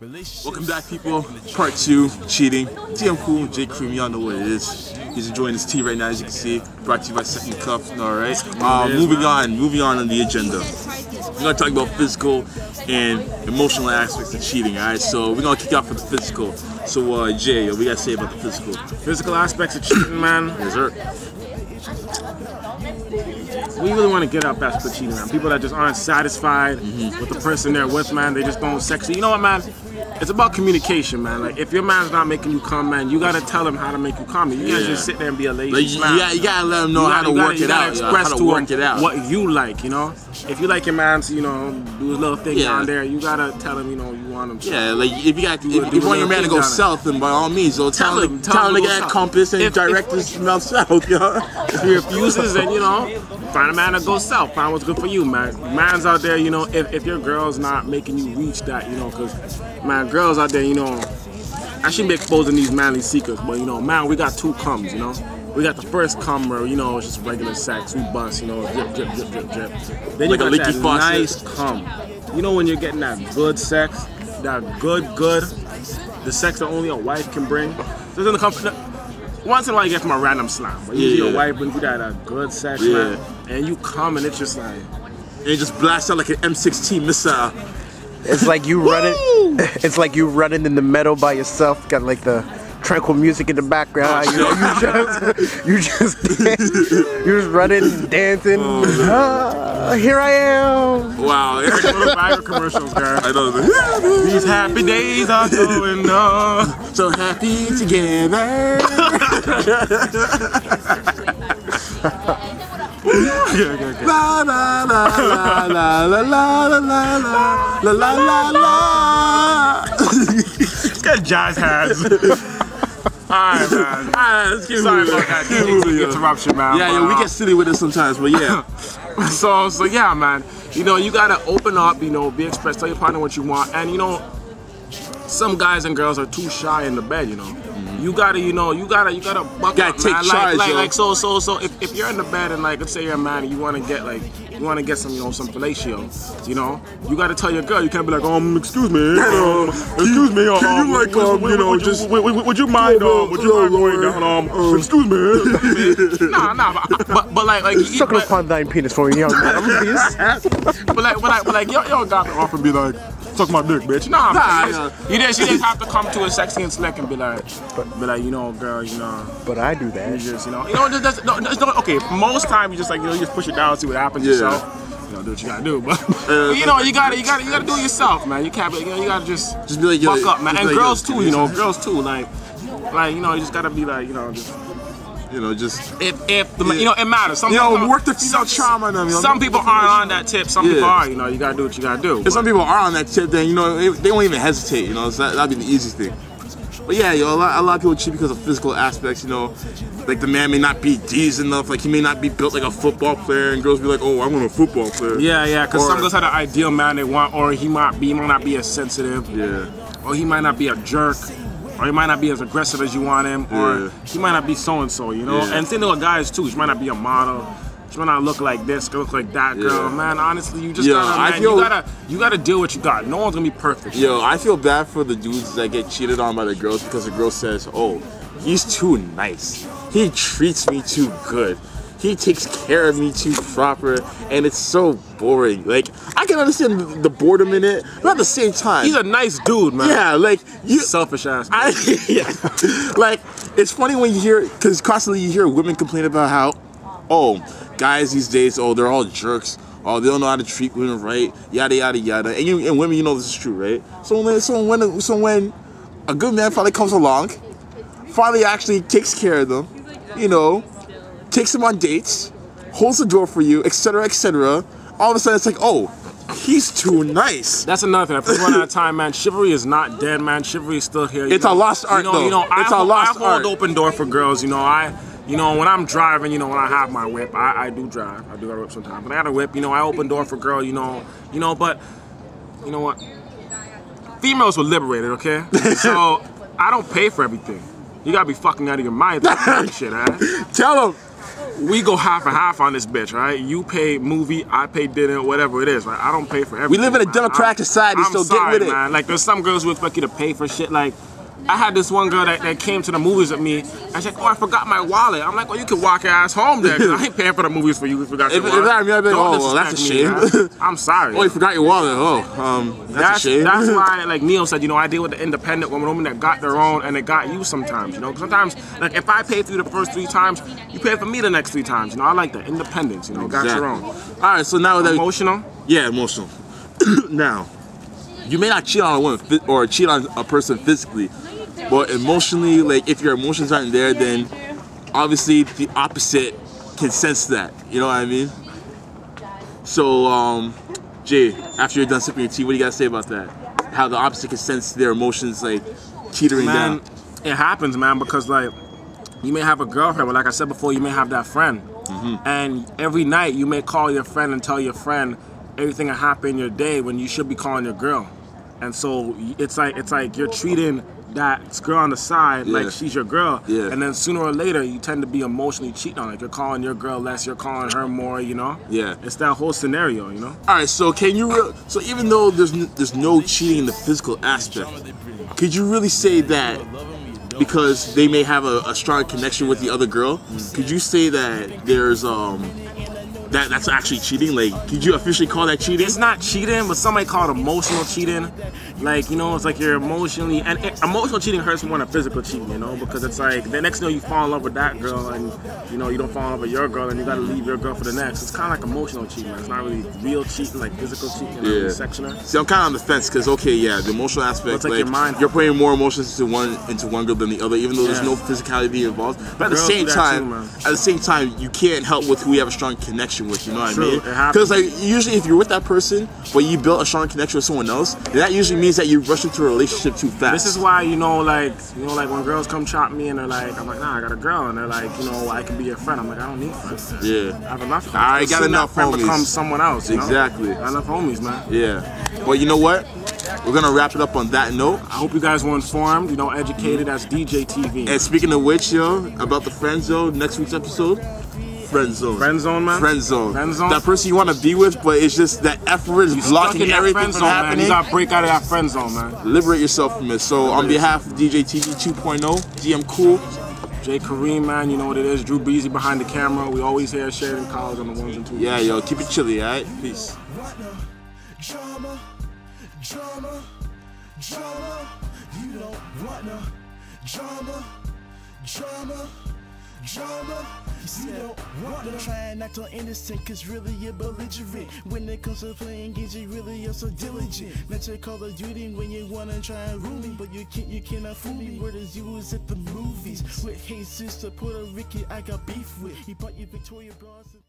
Welcome back, people. Part 2, cheating. TM Cool, J Cream, y'all know what it is. He's enjoying his tea right now, as you can see. Brought to you by Second Cup. Alright. Moving on the agenda. We're gonna talk about physical and emotional aspects of cheating, alright? So we're gonna kick off with the physical. So Jay, what do you gotta say about the physical? Physical aspects of cheating, man. Yes, sir. We really want to get up after cheating, man. People that just aren't satisfied with the person they're with, man. They just don't sexy. You know what, man? It's about communication, man. Like, if your man's not making you come, man, you gotta tell him how to make you come. You can't just sit there and be a lazy like, you gotta let him know how to work it out. Express to him what you like, you know? If you like your man to, you know, do his little thing down there, you gotta tell him, you know, you want him to. Yeah, like, if you want your man to go south, then by all means, so tell him to get that compass and direct his mouth south, you know? If he refuses, then, you know, find a man that goes south. Find what's good for you, man. Man's out there, you know, if your girl's not making you reach that, you know, because, man, girls out there, you know, I shouldn't be exposing these manly secrets, but, you know, man, we got two comes, you know. We got the first cum where, you know, it's just regular sex, we bust, you know, drip, drip, drip, drip, drip. Then like you got that nice cum. You know when you're getting that good sex, that good, the sex that only a wife can bring. So then once in a while you get from a random slam, but usually your wife brings you that good sex, man, and you come and it's just like... And it just blasts out like an M16 missile. It's like you running. It's like you running in the meadow by yourself. Got like the tranquil music in the background. You know, you just running, dancing. Here I am. Wow, it's like little Viagra commercials, guys. I know. These happy days are going on. So happy together. La la la la la la la la la la la la. It's got jazz hands. Alright, man. Alright, sorry about that interruption, man. Yeah, we get silly with it sometimes, but yeah. So yeah, man. You know, you gotta open up. You know, be express. Tell your partner what you want, and you know, some guys and girls are too shy in the bed. You know. You gotta, you know, you gotta buck up, take man. charge, So if you're in the bed and like, let's say you're a man and you wanna get some, you know, some fellatio, you know, you gotta tell your girl. You can't be like, excuse me, excuse me, can you like, you know, just would you mind going down, excuse me. Nah, but like suck upon thine penis for me, young man, please. but like, yo, got to offer be like, suck my dick, bitch. Nah. You just have to come to a sexy and slick and be like, you know, girl, you know. But I do that. You just, you know, okay. Most time you just like, you know, you just push it down, see what happens yourself. You know, do what you gotta do. But you know, you gotta do it yourself, man. You can't, you know, you gotta just be like, fuck up, man. And like, girls too, you know, like, you know, you just gotta be like, you know, just. You know, just you know, it matters. Some work the female charm on them. You know? Some people aren't on that tip. Some people are. You know, you gotta do what you gotta do. If some people are on that tip, then you know they won't even hesitate. You know, so that'd be the easy thing. But yeah, yo, a lot of people cheat because of physical aspects. You know, like the man may not be D's enough. Like he may not be built like a football player, and girls be like, oh, I want a football player. Yeah, because some girls have the ideal man they want, or he might not be as sensitive. Yeah. Or he might not be a jerk. Or he might not be as aggressive as you want him, or he might not be so-and-so, you know? And same thing with guys too, she might not be a model, she might not look like this, look like that girl. Man, honestly, you just you gotta deal with what you got. No one's gonna be perfect. Yo, I feel bad for the dudes that get cheated on by the girls because the girl says, oh, he's too nice. He treats me too good. He takes care of me too proper, and it's so boring. Like, I can understand the boredom in it, but at the same time, he's a nice dude, man. Yeah, like you selfish ass. Like, it's funny when you hear, because constantly you hear women complain about how, oh, guys these days, oh, they're all jerks. Oh, they don't know how to treat women right. Yada yada yada. And women, you know this is true, right? So when a good man finally comes along, finally actually takes care of them, you know. Takes them on dates, holds the door for you, etc., etc. All of a sudden, it's like, oh, he's too nice. That's another thing. If we run out of time, man, chivalry is not dead, man. Chivalry is still here. It's a lost art, though. You know, it's a lost art. I hold open door for girls. You know, when I'm driving, you know, when I have my whip, I do drive. I do got a whip sometimes. But I got a whip. You know, I open door for girl. You know, but you know what? Females were liberated, okay? So I don't pay for everything. You gotta be fucking out of your mind. Shit, Tell them. we go half and half on this bitch, right? You pay movie, I pay dinner, whatever it is, right? I don't pay for everything. We live in a democratic society, so sorry, get with it. Man. Like, there's some girls who expect you to pay for shit. Like, I had this one girl that came to the movies with me, and she's like, oh, I forgot my wallet. I'm like, well, you can walk your ass home then, because I ain't paying for the movies for you if you forgot your wallet. If that, I'd be like, oh, well, that's a shame. I'm sorry. Oh, you forgot your wallet. Oh, that's a shame. That's why, like Neil said, you know, I deal with the independent women that got their own and they got you sometimes, you know. Sometimes, like, if I pay for you the first 3 times, you pay for me the next 3 times, you know. I like that. Independence, you know, got your own. All right, so now that... Emotional? Yeah, emotional. Now, you may not cheat on a woman or cheat on a person physically, but emotionally, like, if your emotions aren't there, then obviously the opposite can sense that. You know what I mean? So, Jay, after you're done sipping your tea, what do you got to say about that? How the opposite can sense their emotions, like, teetering down. It happens, man, because, like, you may have a girlfriend, but like I said before, you may have that friend. And every night you may call your friend and tell your friend everything that happened in your day when you should be calling your girl. And so it's like you're treating that girl on the side like she's your girl, and then sooner or later you tend to be emotionally cheating on her. Like, you're calling your girl less, you're calling her more, you know. It's that whole scenario, you know. All right, so can you so even though there's no cheating in the physical aspect, could you really say that because they may have a strong connection with the other girl, could you say that there's that's actually cheating? Like, could you officially call that cheating? It's not cheating, but somebody call it emotional cheating. Like, you know, it's like you're emotionally, and emotional cheating hurts more than physical cheating, you know, because it's like the next thing you fall in love with that girl, and you know you don't fall in love with your girl, and you gotta leave your girl for the next. It's kind of like emotional cheating. It's not really real cheating, like physical cheating, really sectional. See, I'm kind of on the fence because the emotional aspect, like you're putting more emotions into one girl than the other, even though there's no physicality involved. But at the same time, you can't help with who you have a strong connection with, you know what I mean? Because like usually if you're with that person but you built a strong connection with someone else, then that usually means that you rush into a relationship too fast. This is why, you know, like when girls come chop me and they're like, I'm like, nah, I got a girl, and they're like, you know, I can be your friend. I'm like, I don't need friends. Yeah. I have enough friends. I got enough friend homies. Become someone else, you know? Exactly. Got enough homies, man. Yeah. Well, you know what? We're gonna wrap it up on that note. I hope you guys were informed, you know, educated. That's DJ TV. And speaking of which, yo, about the friend zone, next week's episode, friend zone. Friend zone, man. Friend zone. Friend zone. That person you want to be with, but it's just that effort is blocking everything from happening. Man. You gotta break out of that friend zone, man. Liberate yourself from it. So on behalf of DJ TV 2.0, DM Cool, Jay Kareem, man, you know what it is. Drew Beasy behind the camera. We always here sharing college on the ones and twos. Yeah, yo, keep it chilly, alright? Peace. Drama, drama, drama. You don't want no drama, drama, drama. You don't want to try and act on innocent, cause really you're belligerent. When it comes to playing games, you really you're so diligent. Not your Call of Duty when you wanna try and rule me, but you cannot fool me. Word is used at the movies. With Jesus to Puerto Rican, I got beef with. He bought you Victoria Bronson.